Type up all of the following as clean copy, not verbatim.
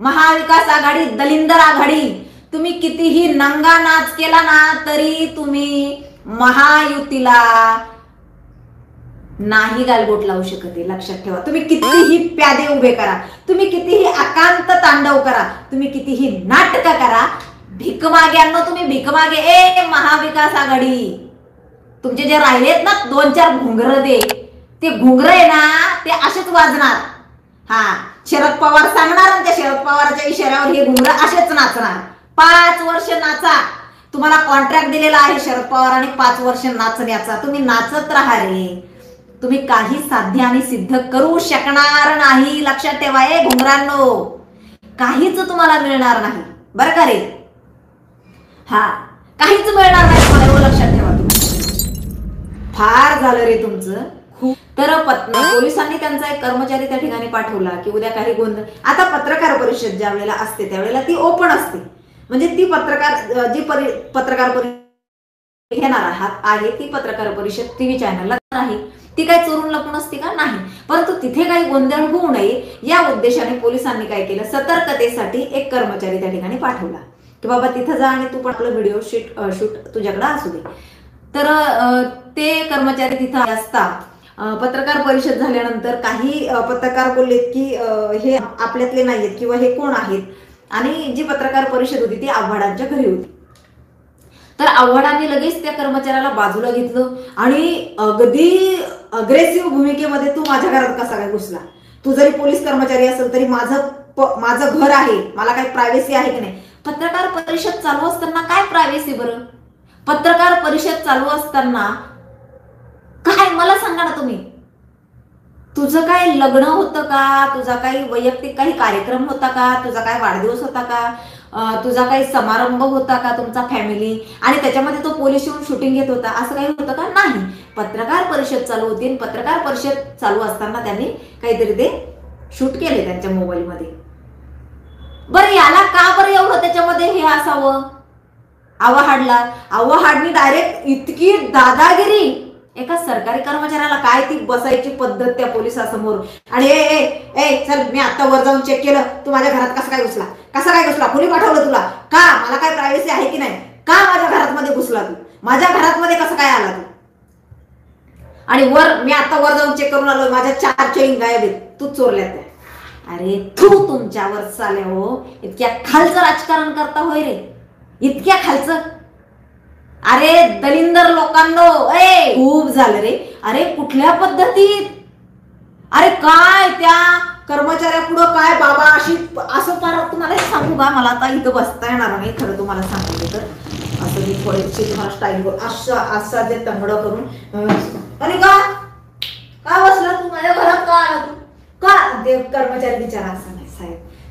महाविकास आघाडी, दलिंदर आघाडी, तुम्ही कितीही नंगा नाच केला ना तरी तुम्ही महायुतीला नाही गालबोट लावू शकत. लक्षात ठेवा. तुम्ही कितीही प्यादे उभे करा, तुम्ही कितीही आकांत तांडव करा, तुम्ही कितीही नाटक करा, भिकमाग्यांनो तुम्ही भिकमागे. ए महाविकास आघाडी, तुमचे जे राहिलेत ना 2-4 घुंगर दे, ते घुंगर आहे ना ते असेच वाजणार. हा, शरद पवार सांगणार आणि त्या शरद पवारच्या इशाऱ्यावर हे घुंगर असेच नाचणार. 5 वर्ष नाचा. तुम्हाला कॉन्ट्रॅक्ट दिलेला आहे शरद पवारांनी 5 वर्ष नाचण्याचा. तुम्ही नाचत राहा रे. तुम्ही काही साध्य आणि सिद्ध करू शकणार नाही. लक्षात ठेवा. ए घुंगरांनो, काहीच तुम्हाला मिळणार नाही बरं का रे. हा, काहीच मिळणार नाही तुम्हाला, लक्षात ठेवा. फार झालं रे तुमचं. तर पोलिसांनी त्यांचा एक कर्मचारी त्या ठिकाणी पाठवला की उद्या काही गोंधळ. आता पत्रकार परिषद ज्या वेळेला असते त्यावेळेला ती ओपन असते. म्हणजे ती पत्रकार परिषद घेणार आहे ती पत्रकार परिषद टीव्ही चॅनलला आहे. ती काय चोरून लपून असते का? नाही. परंतु तिथे काही गोंधळ होऊ नये या उद्देशाने पोलिसांनी काय केलं, सतर्कतेसाठी एक कर्मचारी त्या ठिकाणी पाठवला की बाबा तिथं जा आणि तू पण आपलं व्हिडिओ शूट तुझ्याकडे असू दे. तर ते कर्मचारी तिथं असता पत्रकार परिषद झाल्यानंतर काही पत्रकार बोललेत की हे आपल्यातले नाहीयेत किंवा हे कोण आहेत. आणि जी पत्रकार परिषद होती ती आव्हाडांच्या घरी होती. तर आव्हाडांनी लगेच त्या कर्मचाऱ्याला बाजूला घेतलं आणि अगदी अग्रेसिव्ह भूमिकेमध्ये, तू माझ्या घरात कसा काय घुसला? तू जरी पोलीस कर्मचारी असेल तरी माझं घर आहे, मला काही प्रायव्हसी आहे की नाही? पत्रकार परिषद चालू असताना काय प्रायव्हसी बरं? पत्रकार परिषद चालू असताना काय मला सांगा ना तुम्ही. तुझं काय लग्न होतं का? तुझा काही वैयक्तिक काही कार्यक्रम होता का? तुझा काय वाढदिवस होता का? तुझा काही समारंभ होता का तुमचा फॅमिली, आणि त्याच्यामध्ये तो पोलीस येऊन शूटिंग घेत होता असं काही होतं का? नाही. पत्रकार परिषद चालू होती. पत्रकार परिषद चालू असताना त्यांनी काहीतरी ते शूट केले त्यांच्या मोबाईलमध्ये. बरं याला का बरं एवढं त्याच्यामध्ये हे असावं? आव्हाडनी डायरेक्ट इतकी दादागिरी. एका सरकारी कर्मचाऱ्याला काय ती बसायची पद्धत त्या पोलिसासमोर. आणि ए चल, मी आता वर जाऊन चेक केलं, तू माझ्या घरात कसा काय घुसला? कोणी पाठवलं तुला? का मला काय प्रायव्हसी आहे की नाही? का माझ्या घरात मध्ये घुसला तू? माझ्या घरात मध्ये कसं काय आला तू? आणि मी आता वर जाऊन चेक करून आलो, माझ्या 4 चेन गायब आहेत, तू चोरल्या त्या. अरे तू तुमच्यावर चाले हो. इतक्या खालचं राजकारण करता होय रे, इतक्या खालचं. अरे दलिंदर लोकांनो, खूप झालं रे. अरे कुठल्या पद्धतीत? अरे काय त्या कर्मचाऱ्या पुढं काय बाबा अशी असं फार तुम्हाला सांगू का? मला आता इथं बसता येणार नाही खरं तुम्हाला सांगितलं तर. असं मी थोडीशी तुम्हाला स्टाईल करून असा जे तंगडं करून, अरे का बसला तू माझ्या घरात? का आला तू? का? ते कर्मचारी बिचारा असं नाही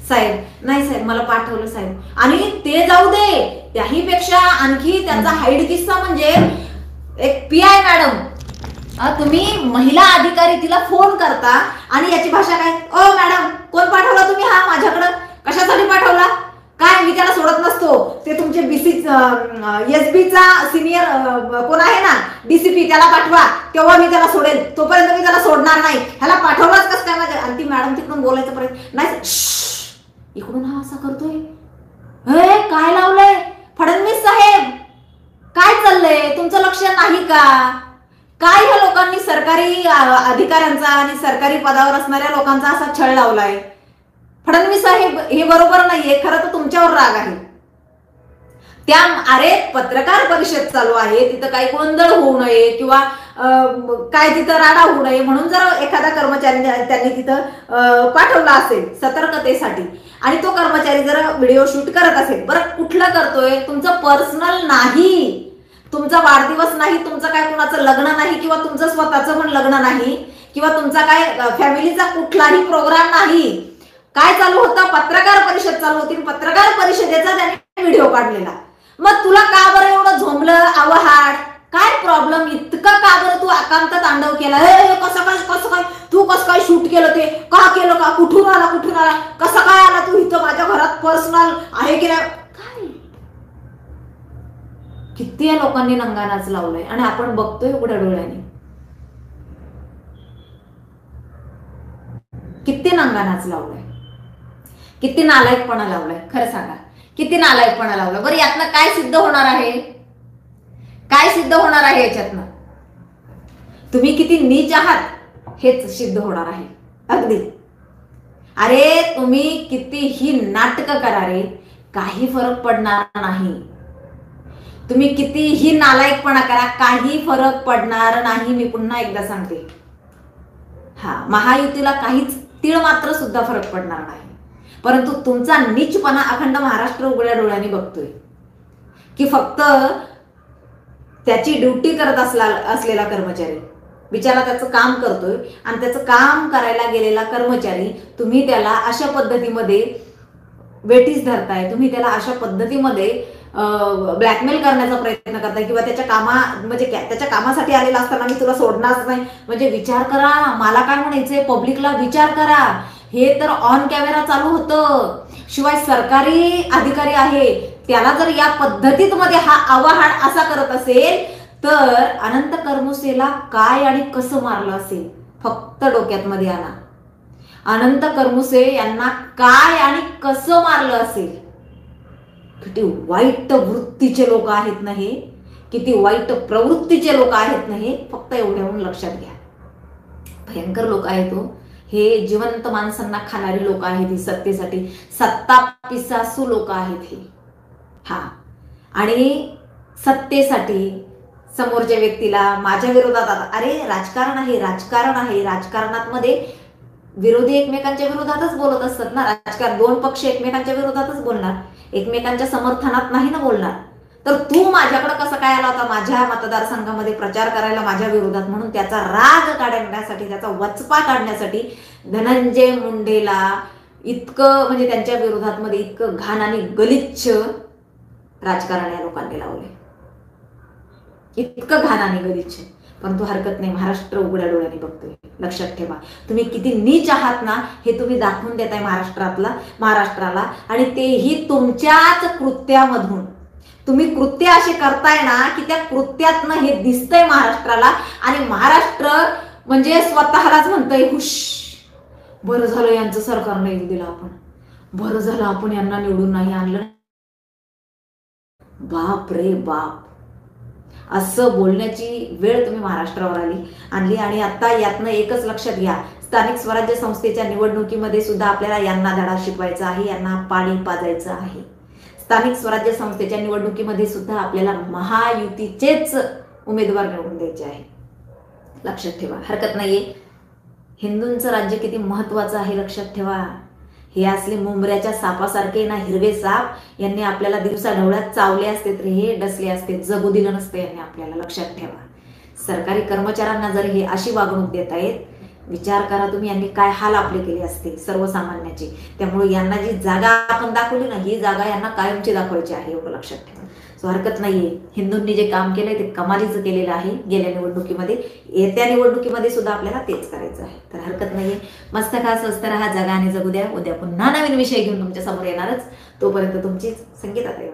साहेब नाही साहेब, मला पाठवलं साहेब. आणि ते जाऊ दे, त्याही पेक्षा आणखी त्यांचा हाईड किस्सा म्हणजे एक पीआय मॅडम, तुम्ही महिला अधिकारी तिला फोन करता आणि याची भाषा काय? ओ मॅडम, कोण पाठवला तुम्ही हा माझ्याकडं? कशासाठी पाठवला? काय मी त्याला सोडत नसतो. ते तुमचे एसबीचा सिनियर कोण आहे ना, डीसीपी, त्याला पाठवा, तेव्हा मी त्याला सोडेल, तोपर्यंत मी त्याला सोडणार नाही. ह्याला पाठवलाच कसं काय माझ्या? आणि ती मॅडम तिकडून बोलायचा प्रयत्न नाही, इकडून हा असा करतोय. काय लावलंय फडणवीस साहेब? काय चाललंय? तुमचं लक्ष नाही का? काय ह्या लोकांनी सरकारी अधिकाऱ्यांचा आणि सरकारी पदावर असणाऱ्या लोकांचा असा छळ लावलाय? फडणवीस साहेब हे बरोबर नाहीये. खरं तर तुमच्यावर राग आहे. अरे पत्रकार परिषद चालू आहे, तिथं काही गोंधळ होऊ नये किंवा काय तिथं राडा होऊ नये म्हणून जर एखादा कर्मचारी त्यांनी तिथं पाठवला असेल सतर्कतेसाठी, आणि तो कर्मचारी जर व्हिडिओ शूट करत असेल, बरं कुठलं करतोय? तुमचं पर्सनल नाही, तुमचा वाढदिवस नाही, तुमचं काय कुणाचं लग्न नाही, किंवा तुमचं स्वतःचं पण लग्न नाही, किंवा तुमचा काय फॅमिलीचा कुठलाही प्रोग्राम नाही. काय चालू होता? पत्रकार परिषद चालू होती. पत्रकार परिषदेचा त्याने व्हिडिओ काढलेला. मग तुला का बरं एवढं झोंबलं आव्हाड? काय प्रॉब्लेम? इतकं का बरं तू आकांत तांडव केला? कसं काय तू कसं काय शूट केलं? ते का केलं? का कुठून आला? कसं काय आला तू इथं? माझ्या घरात पर्सनल आहे की नाही? काय किती या लोकांनी नंगानाच लावलाय आणि आपण बघतोय उघड्या डोळ्याने. किती नंगानाच लावलाय. किती नालायकपणा लावलाय, खरं सांगा किती नालायकपणा लावला. बरं यातनं काय सिद्ध होणार आहे? काय सिद्ध होणार आहे याच्यातनं? तुम्ही किती नीच आहात हेच सिद्ध होणार आहे. अगदी अरे तुम्ही कितीही नाटक करा रे, काही फरक पडणार नाही. तुम्ही कितीही नालायकपणा करा, काही फरक पडणार नाही. मी पुन्हा एकदा सांगते, महायुतीला काहीच तीळ मात्र सुद्धा फरक पडणार नाही. परंतु तुमचा नीचपणा अखंड महाराष्ट्र उघड्या डोळ्यांनी बघतोय की फक्त त्याची ड्युटी करत असलेला कर्मचारी बिचारा त्याचं काम करतोय आणि त्याचं काम करायला गेलेला कर्मचारी तुम्ही त्याला अशा पद्धतीमध्ये वेठीस धरताय, तुम्ही त्याला अशा पद्धतीमध्ये ब्लॅकमेल करण्याचा प्रयत्न करताय किंवा त्याच्या कामासाठी आलेला असताना मी तुला सोडणारच नाही. म्हणजे विचार करा, मला काय म्हणायचंय, पब्लिकला विचार करा. हे तर ऑन कॅमेरा चालू होतं. शिवाय सरकारी अधिकारी आहे त्याला जर या पद्धतीत मध्ये हा आवाहन असा करत असेल तर अनंत कर्मुसेला काय आणि कसं मारलं असेल फक्त डोक्यात मध्ये आणा. अनंत कर्मुसे यांना काय आणि कसं मारलं असेल. किती वाईट वृत्तीचे लोक आहेत ना हे, किती वाईट प्रवृत्तीचे लोक आहेत ना हे, फक्त एवढ्याहून लक्षात घ्या. भयंकर लोक आहेत हो हे, जिवंत माणसांना खाणारी लोक आहेत ही, सत्तेसाठी सत्ता पिसासू लोक आहेत हे. आणि सत्तेसाठी समोरच्या व्यक्तीला माझ्या विरोधात, अरे राजकारण आहे, राजकारणात मध्ये विरोधी एकमेकांच्या विरोधातच बोलत असतात ना. राजकारण दोन पक्ष एकमेकांच्या विरोधातच बोलणार, एकमेकांच्या समर्थनात नाही ना बोलणार. तर तू माझ्याकडे कसं काय आला होता माझ्या मतदारसंघामध्ये प्रचार करायला माझ्या विरोधात, म्हणून त्याचा राग काढण्यासाठी, त्याचा वचपा काढण्यासाठी धनंजय मुंडेला इतकं म्हणजे त्यांच्या विरोधात मध्ये इतकं घाण आणि गलिच्छ राजकारण या लोकांनी लावले, इतकं घाण आणि गलिच्छ. परंतु हरकत नाही, महाराष्ट्र उघड्या डोळ्यांनी बघतोय. लक्षात ठेवा, तुम्ही किती नीच आहात ना हे तुम्ही दाखवून देताय महाराष्ट्राला, आणि तेही तुमच्याच कृत्यामधून. तुम्ही कृत्य असे करताय ना की त्या कृत्यातनं हे दिसतंय महाराष्ट्राला, आणि महाराष्ट्र म्हणजे स्वतःलाच म्हणतंय हुश, बरं झालं यांचं सरकार नाही दिलं आपण, बरं झालं आपण यांना निवडून नाही आणलं. बाप रे बाप, असं बोलण्याची वेळ तुम्ही महाराष्ट्रावर आणली. आणि आता यातनं एकच लक्षात घ्या, स्थानिक स्वराज्य संस्थेच्या निवडणुकीमध्ये सुद्धा आपल्याला यांना धडा शिकवायचा आहे, यांना पाणी पाजायचं आहे. स्थानिक स्वराज्य संस्थेच्या निवडणुकीमध्ये सुद्धा आपल्याला महायुतीचेच उमेदवार निवडून द्यायचे आहे. लक्षात ठेवा, हरकत नाहीये. हिंदूंचं राज्य किती महत्वाचं आहे लक्षात ठेवा. हे असले मुंबऱ्याच्या सापासारखे ना हिरवे साप यांनी आपल्याला दिवसा ढवळ्यात चावले असते तर हे डसले असते, जगू दिलं नसतं यांनी आपल्याला. लक्षात ठेवा, सरकारी कर्मचाऱ्यांना जर हे अशी वागणूक देत आहेत, विचार करा तुम्ही यांनी काय हाल आपले केले असते सर्वसामान्याचे. त्यामुळे यांना जी जागा आपण दाखवली ना, ही जागा यांना कायमची दाखवायची आहे, एवढं लक्षात ठेवा. सो हरकत नाहीये, हिंदूंनी जे काम केलंय ते कमालीचं केलेलं आहे गेल्या निवडणुकीमध्ये. येत्या निवडणुकीमध्ये सुद्धा आपल्याला तेच करायचं आहे. तर हरकत नाहीये, मस्त खा, स्वस्त राहा, जगा आणि जगू द्या. उद्या पुन्हा नवीन विषय घेऊन तुमच्या समोर येणारच. तोपर्यंत तुमची संगीता ताई.